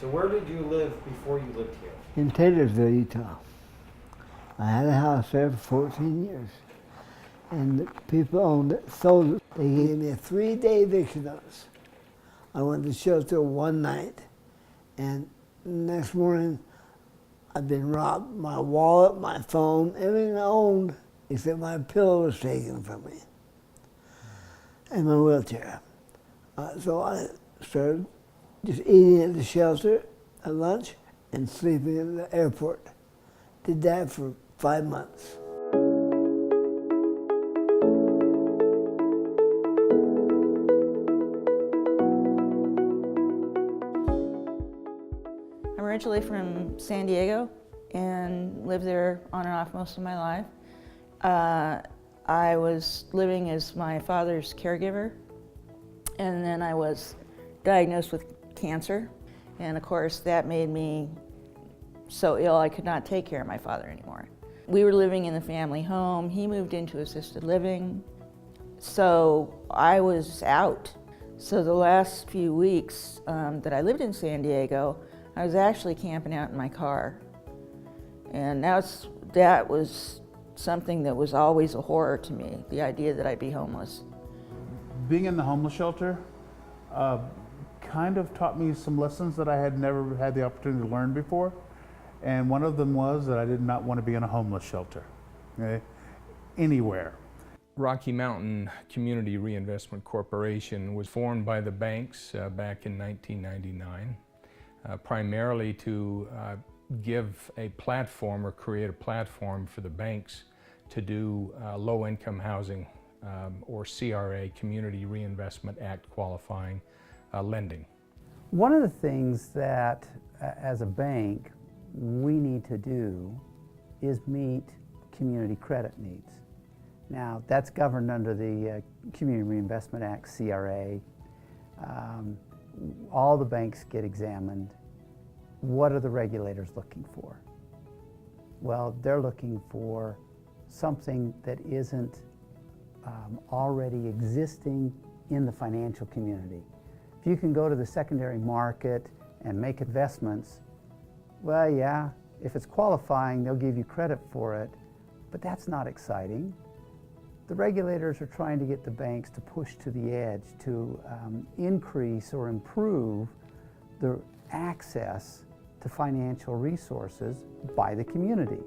So where did you live before you lived here? In Taylorsville, Utah. I had a house there for 14 years. And the people owned it, sold it. They gave me a 3-day eviction notice. I went to shelter one night, and the next morning, I've been robbed. My wallet, my phone, everything I owned, except my pillow was taken from me, and my wheelchair. So I started just eating at the shelter at lunch and sleeping at the airport. Did that for 5 months. I'm originally from San Diego and lived there on and off most of my life. I was living as my father's caregiver, and then I was diagnosed with cancer, and of course that made me so ill I could not take care of my father anymore. We were living in the family home. He moved into assisted living, so I was out. So the last few weeks that I lived in San Diego, I was actually camping out in my car. And that was something that was always a horror to me, the idea that I'd be homeless. Being in the homeless shelter kind of taught me some lessons that I had never had the opportunity to learn before. And one of them was that I did not want to be in a homeless shelter, okay, anywhere. Rocky Mountain Community Reinvestment Corporation was formed by the banks back in 1999, primarily to give a platform or create a platform for the banks to do low-income housing or CRA, Community Reinvestment Act qualifying lending. One of the things that as a bank we need to do is meet community credit needs. Now that's governed under the Community Reinvestment Act, CRA. All the banks get examined. What are the regulators looking for? Well, they're looking for something that isn't already existing in the financial community. If you can go to the secondary market and make investments, well, yeah, if it's qualifying, they'll give you credit for it, but that's not exciting. The regulators are trying to get the banks to push to the edge to increase or improve the access to financial resources by the community.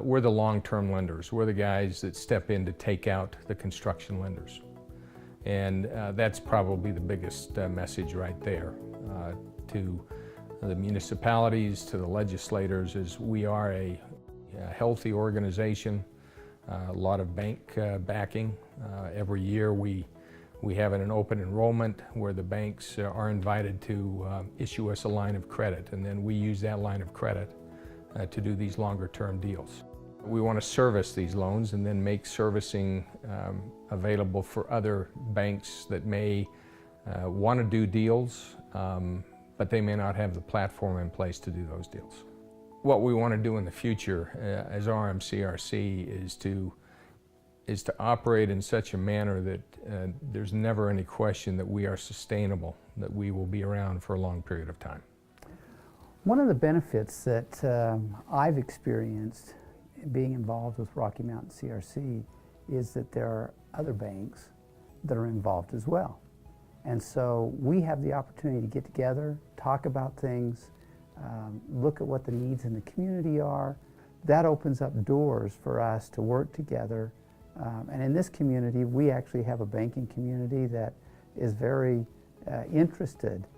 We're the long-term lenders. We're the guys that step in to take out the construction lenders. And that's probably the biggest message right there to the municipalities, to the legislators, is we are a healthy organization, a lot of bank backing. Every year we have an open enrollment where the banks are invited to issue us a line of credit, and then we use that line of credit to do these longer-term deals. We want to service these loans and then make servicing available for other banks that may want to do deals, but they may not have the platform in place to do those deals. What we want to do in the future as RMCRC is to operate in such a manner that there's never any question that we are sustainable, that we will be around for a long period of time. One of the benefits that I've experienced being involved with Rocky Mountain CRC is that there are other banks that are involved as well. And so we have the opportunity to get together, talk about things, look at what the needs in the community are. That opens up doors for us to work together. And in this community, we actually have a banking community that is very interested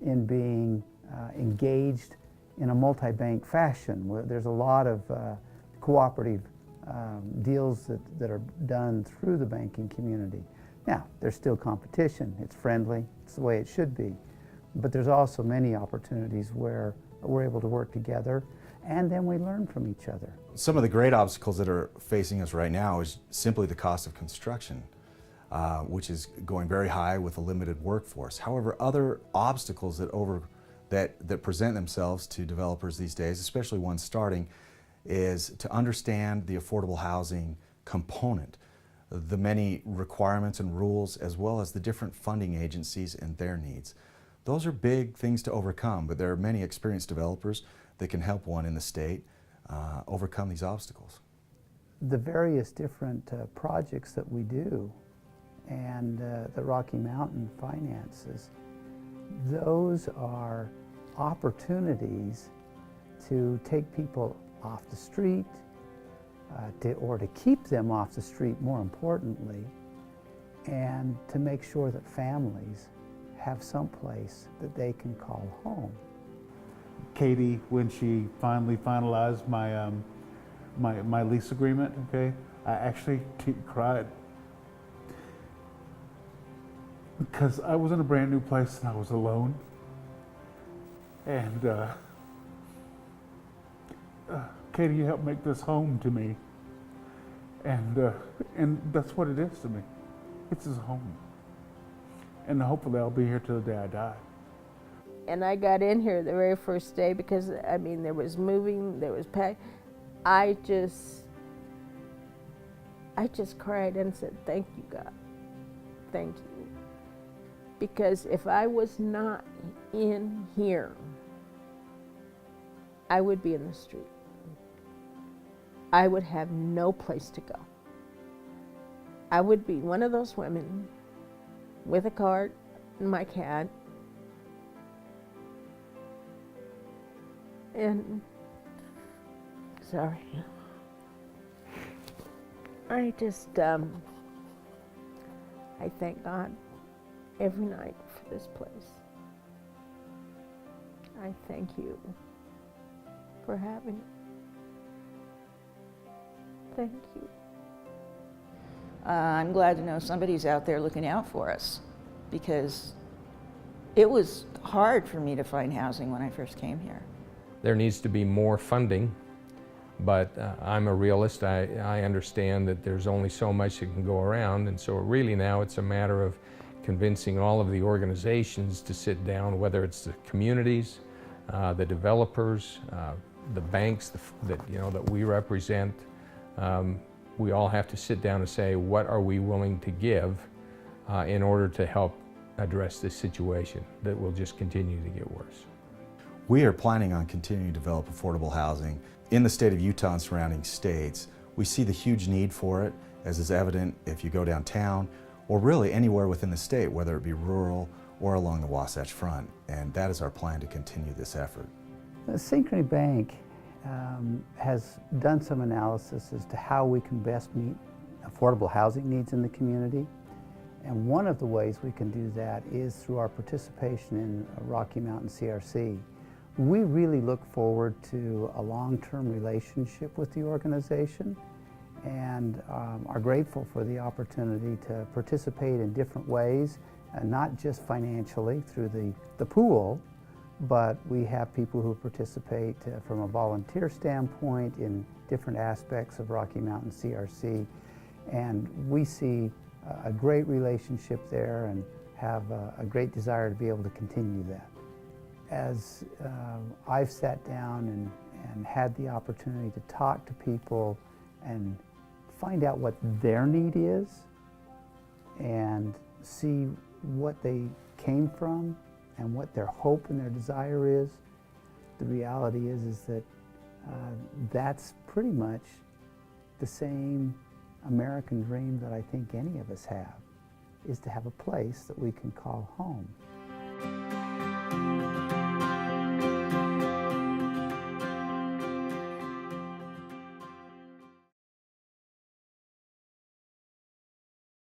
in being engaged in a multi-bank fashion. There's a lot of cooperative deals that are done through the banking community. Now, there's still competition. It's friendly. It's the way it should be. But there's also many opportunities where we're able to work together, and then we learn from each other. Some of the great obstacles that are facing us right now is simply the cost of construction. which is going very high with a limited workforce. However, other obstacles that present themselves to developers these days, especially ones starting, is to understand the affordable housing component, the many requirements and rules, as well as the different funding agencies and their needs. Those are big things to overcome, but there are many experienced developers that can help one in the state overcome these obstacles. The various different projects that we do and the Rocky Mountain finances, those are opportunities to take people off the street, or to keep them off the street, more importantly, and to make sure that families have some place that they can call home. Katie, when she finally finalized my my lease agreement, okay, I actually cried because I was in a brand new place and I was alone, and Katie, you helped make this home to me, and that's what it is to me. It's his home, and hopefully I'll be here till the day I die. And I got in here the very first day because, I mean, there was moving, there was pack. I just cried and said, thank you, God. Thank you. Because if I was not in here, I would be in the street. I would have no place to go. I would be one of those women with a cart and my cat. And, sorry. I just, I thank God every night for this place. I thank you for having it. Thank you. I'm glad to know somebody's out there looking out for us, because it was hard for me to find housing when I first came here. There needs to be more funding, but I'm a realist. I understand that there's only so much that can go around, and so really now it's a matter of convincing all of the organizations to sit down, whether it's the communities, the developers, the banks that we represent. We all have to sit down and say, what are we willing to give in order to help address this situation that will just continue to get worse. We are planning on continuing to develop affordable housing in the state of Utah and surrounding states. We see the huge need for it, as is evident if you go downtown or really anywhere within the state, whether it be rural or along the Wasatch Front. And that is our plan to continue this effort. Synchrony Bank has done some analysis as to how we can best meet affordable housing needs in the community. And one of the ways we can do that is through our participation in Rocky Mountain CRC. We really look forward to a long-term relationship with the organization, and are grateful for the opportunity to participate in different ways, not just financially through the pool, but we have people who participate from a volunteer standpoint in different aspects of Rocky Mountain CRC, and we see a great relationship there and have a great desire to be able to continue that. As I've sat down and had the opportunity to talk to people and find out what their need is and see what they came from and what their hope and their desire is, the reality is that that's pretty much the same American dream that I think any of us have, is to have a place that we can call home.